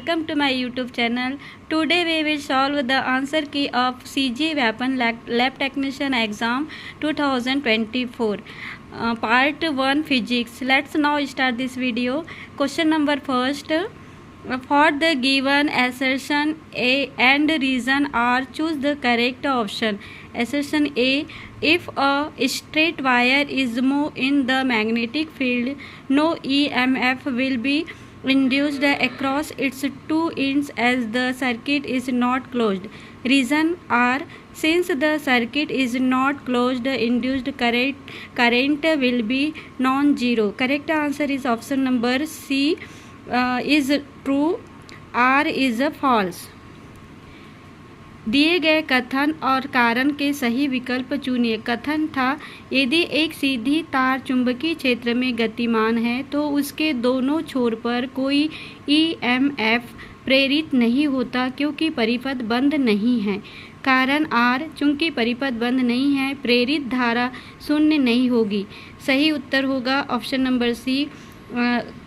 welcome to my YouTube channel. Today we will solve the answer key of CG Weapon Lab Technician Exam 2024. Part 1 Physics. Let's now start this video. Question number first. For the given assertion A and reason R, choose the correct option. Assertion A: if a straight wire is moved in the magnetic field, no EMF will be induced across its two ends as the circuit is not closed. Reason R: since the circuit is not closed, induced current will be non-zero. Correct answer is option number C is true, R is false. दिए गए कथन और कारण के सही विकल्प चुनिए। कथन था, यदि एक सीधी तार चुंबकीय क्षेत्र में गतिमान है तो उसके दोनों छोर पर कोई ईएमएफ प्रेरित नहीं होता क्योंकि परिपथ बंद नहीं है। कारण आर: चूंकि परिपथ बंद नहीं है, प्रेरित धारा शून्य नहीं होगी। सही उत्तर होगा ऑप्शन नंबर सी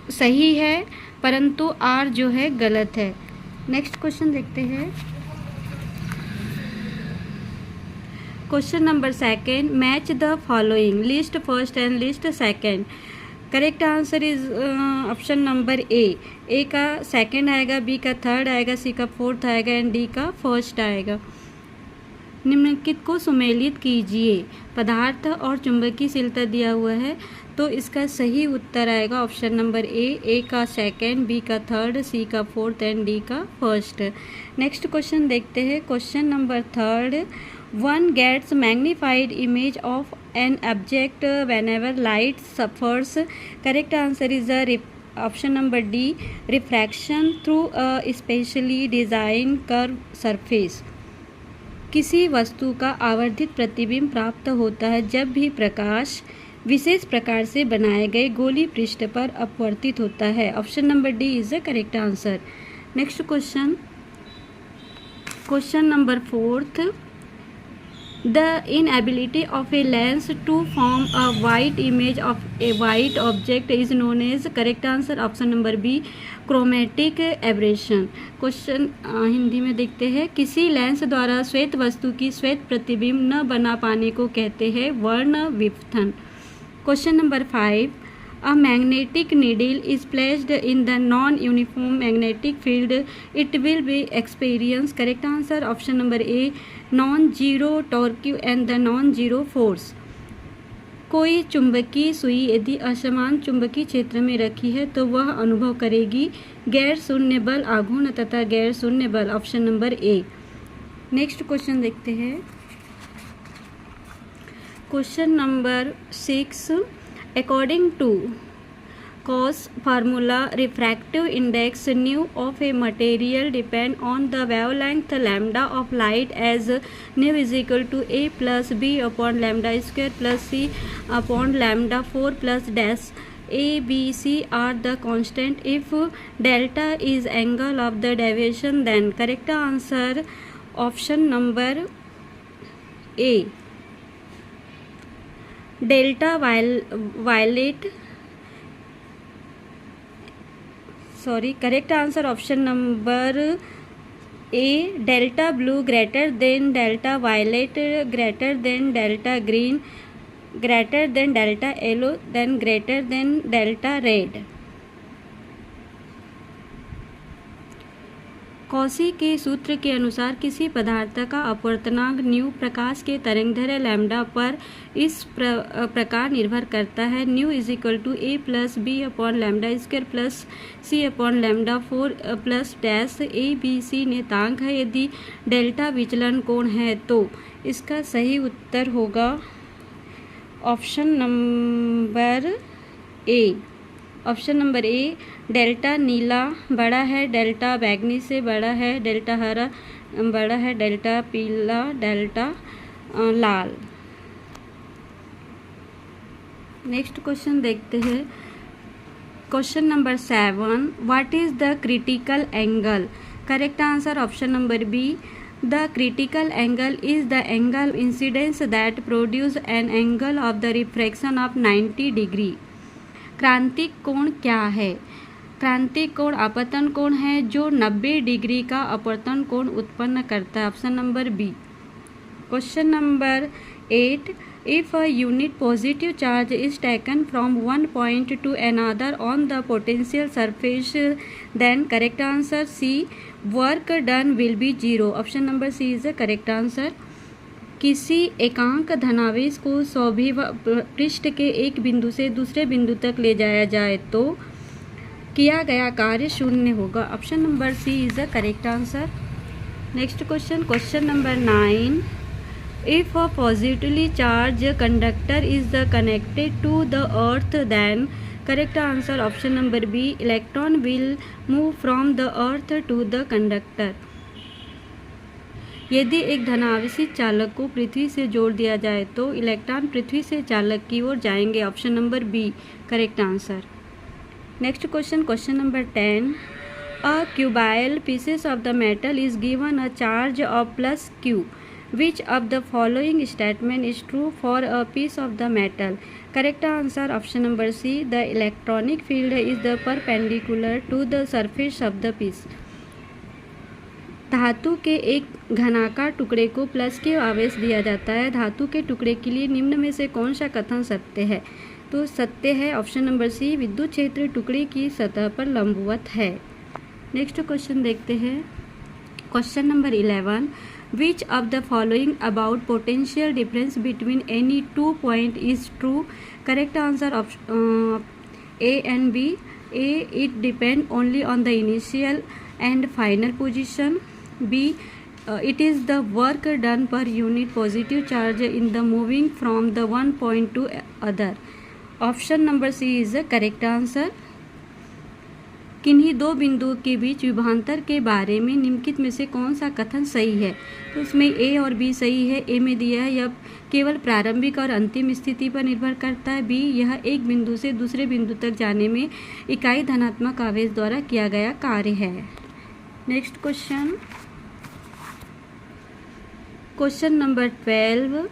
सही है, परंतु आर जो है गलत है। नेक्स्ट क्वेश्चन देखते हैं। Question number second, match the following, list first and list second. Correct answer is option number A का सेकेंड आएगा, बी का थर्ड आएगा, सी का फोर्थ आएगा एंड डी का फर्स्ट आएगा। निम्नलिखित को सुमेलित कीजिए। पदार्थ और चुंबकीयशीलता दिया हुआ है तो इसका सही उत्तर आएगा ऑप्शन नंबर ए का सेकेंड, बी का थर्ड, सी का फोर्थ एंड डी का फर्स्ट। नेक्स्ट क्वेश्चन देखते हैं। Question number third, one gets magnified image of an object whenever light suffers. Correct answer is option number D, refraction through a specially design curve surface. किसी वस्तु का आवर्धित प्रतिबिंब प्राप्त होता है जब भी प्रकाश विशेष प्रकार से बनाए गए गोली पृष्ठ पर अपवर्तित होता है। Option number D is the correct answer. Next question, question number fourth, the inability of a lens to form a white image of a white object is known as. Correct answer option number B, chromatic aberration. Question Hindi में देखते हैं। किसी lens द्वारा श्वेत वस्तु की श्वेत प्रतिबिंब न बना पाने को कहते हैं वर्ण विपथन। Question number 5, a magnetic needle is placed in the non-uniform magnetic field, it will be experience. Correct answer option number A, non-zero torque and the non-zero force. कोई चुंबकीय सुई यदि असमान चुंबकीय क्षेत्र में रखी है तो वह अनुभव करेगी गैर शून्य बल आघूर्ण तथा गैर शून्य बल। Option number A. Next question देखते हैं। Question number 6, according to Gauss formula, refractive index nu of a material depend on the wavelength lambda of light as nu is equal to a plus b upon lambda square plus c upon lambda 4 plus dash a, b, c are the constant. If delta is angle of the deviation, then correct answer option number a, delta violet. Correct answer option number A, delta blue greater than delta violet, greater than delta green, greater than delta yellow, then greater than delta red. Cauchy के सूत्र के अनुसार किसी पदार्थ का अपवर्तनांक new प्रकाश के तरंगदैर्घ्य lambda पर इस प्रकार निर्भर करता है। Nu is equal to A plus B upon lambda square plus C upon lambda 4 plus dash. A B C नियतांक है। यदि डेल्टा विचलन कोण है तो इसका सही उत्तर होगा option number A. Option number A, delta नीला बड़ा है, डेल्टा बैगनी से बड़ा है, डेल्टा हरा बड़ा है, डेल्टा पीला, डेल्टा लाल। नेक्स्ट क्वेश्चन देखते हैं। Question number 7, what is the critical angle. Correct answer option number B, the critical angle is the angle incidence that produce an angle of the refraction of 90 degree. क्रांतिक कोण क्या है। क्रांति कोण अपतन कोण है जो 90 डिग्री का अपवर्तन कोण उत्पन्न करता है? Option number B. Question number 8, if a unit positive charge is taken from one point to another on the potential surface, then correct answer C, work done will be 0. Option number C is the correct answer. किसी एकांक धनावेश को सौभिव पृष्ठ के एक बिंदु से दूसरे बिंदु तक ले जाया जाए तो किया गया कार्य शून्य होगा। Option number C is the correct answer. Next question, question number 9, if a positively charged conductor is connected to the earth, then correct answer option number B, electron will move from the earth to the conductor. यदि एक धनावेशी चालक को पृथ्वी से जोड़ दिया जाए तो electron पृथ्वी से चालक की ओर जाएंगे। Option number B correct answer. Next question, question number 10, a cubical pieces of the metal is given a charge of plus q. Which of the following statement is true for a piece of the metal? Correct answer option number C, the electronic field is the perpendicular to the surface of the piece. धातु के एक घनाकार टुकड़े को plus के आवेश दिया जाता है। धातु के टुकड़े के लिए निम्न में से कौन सा कथन सत्य है? तो सत्य है ऑप्शन नंबर सी, विद्युत क्षेत्र टुकड़े की सतह पर लंबवत है। नेक्स्ट क्वेश्चन देखते हैं, question number 11, which of the following about potential difference between any 2 point is true? Correct answer of A and B. A, it depend only on the initial and final position. B, it is the work done per unit positive charge in the moving from the one point to other. Option number C is the correct answer. किन्हीं दो बिंदुओं के बीच विभवांतर के बारे में निम्नलिखित में से कौन सा कथन सही है? तो इसमें ए और बी सही है। ए में दिया है यह केवल प्रारंभिक और अंतिम स्थिति पर निर्भर करता है। बी, यह एक बिंदु से दूसरे बिंदु तक जाने में इकाई धनात्मक आवेश द्वारा किया गया कार्य है। Next question, question number 12,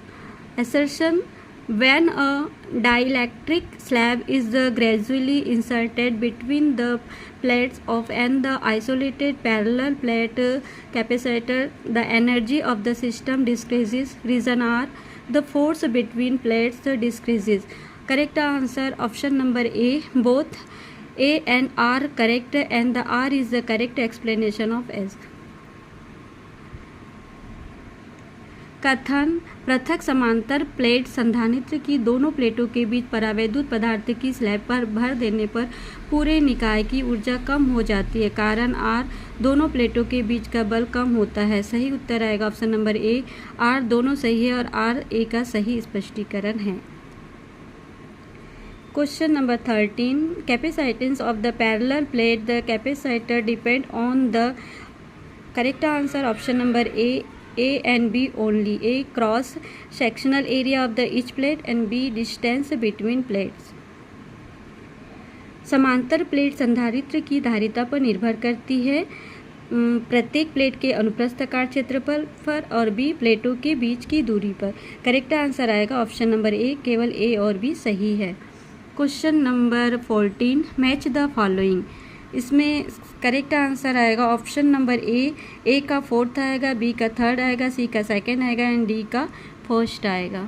assertion when a dielectric slab is gradually inserted between the plates of and the isolated parallel plate capacitor, the energy of the system decreases. Reason are the force between plates decreases. Correct answer option number A, both A and R correct, and the R is the correct explanation of S. कथन, पृथक समांतर plate संधारित्र की दोनों प्लेटों के बीच परावैद्युत पदार्थ की स्लैब पर भर देने पर पूरे निकाय की ऊर्जा कम हो जाती है। कारण आर, दोनों प्लेटों के बीच का बल कम होता है। सही उत्तर आएगा ऑप्शन नंबर ए, आर दोनों सही है और आर ए का सही स्पष्टीकरण है। Question number 13, capacitance of the parallel plate, the capacitor depend on the correct answer option number A, A and B only. A, cross sectional area of the each plate, and B, distance between plates. समांतर plate संधारित्र की धारिता पर निर्भर करती है, प्रत्येक plate के अनुप्रस्थ काट क्षेत्रफल पर, और बी, प्लेटों के बीच की दूरी पर। करेक्ट आंसर आएगा ऑप्शन नंबर ए, केवल ए और बी सही है। Question number 14, match the following. इसमें करेक्ट आंसर आएगा ऑप्शन नंबर ए का फोर्थ आएगा, बी का थर्ड आएगा, सी का सेकंड आएगा एंड डी का फर्स्ट आएगा।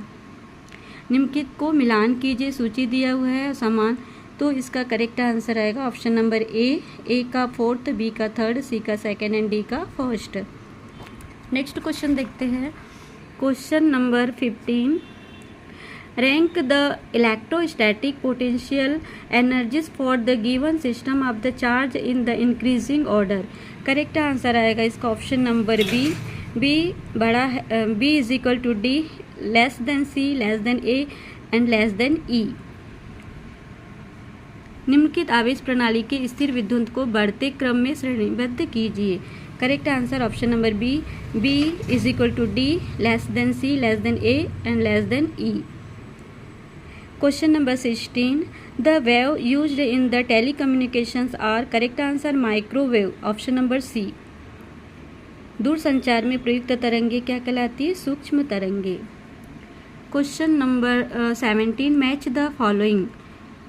निम्नलिखित को मिलान कीजिए, सूची दिया हुआ है समान, तो इसका करेक्ट आंसर आएगा ऑप्शन नंबर ए का फोर्थ, बी का थर्ड, सी का सेकंड एंड डी का फर्स्ट। नेक्स्ट क्वेश्चन देखते हैं, question number 15, rank the electrostatic potential energies for the given system of the charge in the increasing order. Correct answer आएगा इसका option number B बड़ा है, B is equal to D, less than C, less than A and less than E. निम्नलिखित आवेश प्रणाली के स्थिर विद्युत को बढ़ते क्रम में श्रेणीबद्ध कीजिए। Correct answer option number B is equal to D, less than C, less than A and less than E. Question number 16, the wave used in the telecommunications are correct answer microwave, option number C. दूरसंचार में प्रयुक्त तरंगे क्या कहलाती है? सूक्ष्म तरंगे। Question number 17, match the following.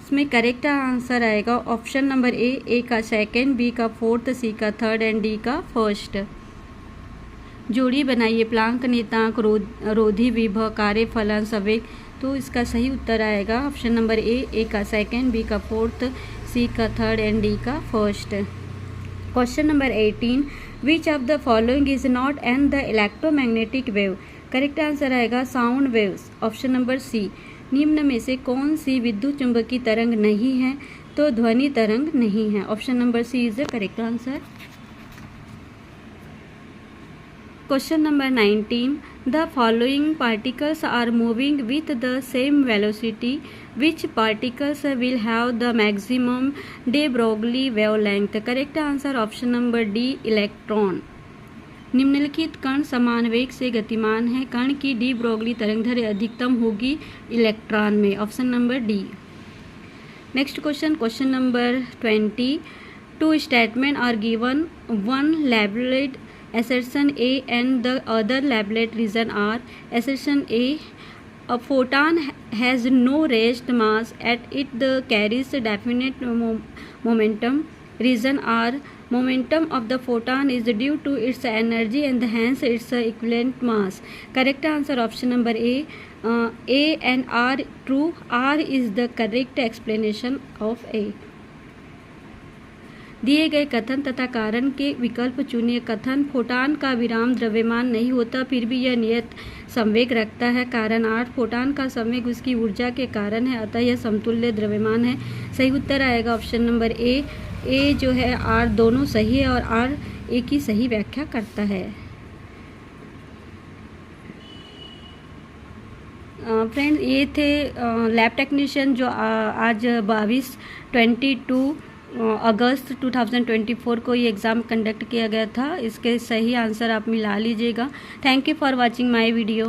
इसमें करेक्ट आंसर आएगा ऑप्शन नंबर ए का सेकंड, बी का फोर्थ, सी का थर्ड एंड डी का फर्स्ट। जोड़ी बनाइए प्लांक, नियतांक, रोधी, विभव, कार्य, फलन, संवेग। तो इसका सही उत्तर आएगा ऑप्शन नंबर ए का सेकंड, बी का फोर्थ, सी का थर्ड एंड डी का first. Question number 18, which of the following is not an the electromagnetic wave. Correct answer आएगा sound waves, option number C. निम्न में से कौन सी विद्युत चुंबकीय तरंग नहीं है? तो ध्वनि तरंग नहीं है, option number C is the correct answer. Question number 19, the following particles are moving with the same velocity, which particles will have the maximum de Broglie wavelength. Correct answer option number D, electron. निम्नलिखित कण समान वेग से गतिमान है, कण की de Broglie तरंगदैर्घ्य अधिकतम होगी इलेक्ट्रॉन में, option number D. Next question, question number 20, two statements are given, one labelled assertion A and the other labeled reason are. Assertion A photon has no rest mass at it the carries definite momentum. Reason are momentum of the photon is due to its energy and hence its equivalent mass. Correct answer option number A and R true. R is the correct explanation of A. दिए गए कथन तथा कारण के विकल्प चुनिए। कथन, photon का विराम द्रव्यमान नहीं होता फिर भी यह नियत संवेग रखता है। कारण 8, फोटान का संवेग उसकी ऊर्जा के कारण है अतः यह समतुल्य द्रव्यमान है। सही उत्तर आएगा ऑप्शन नंबर ए जो है आर दोनों सही है और आर ए की सही व्याख्या करता है। फ्रेंड्स ये थे लैब टेक्नीशियन जो आज 22 अगस्त 2024 को ये एग्ज़ाम कंडक्ट किया गया था। इसके सही आंसर आप मिला लीजिएगा। Thank you for watching my video.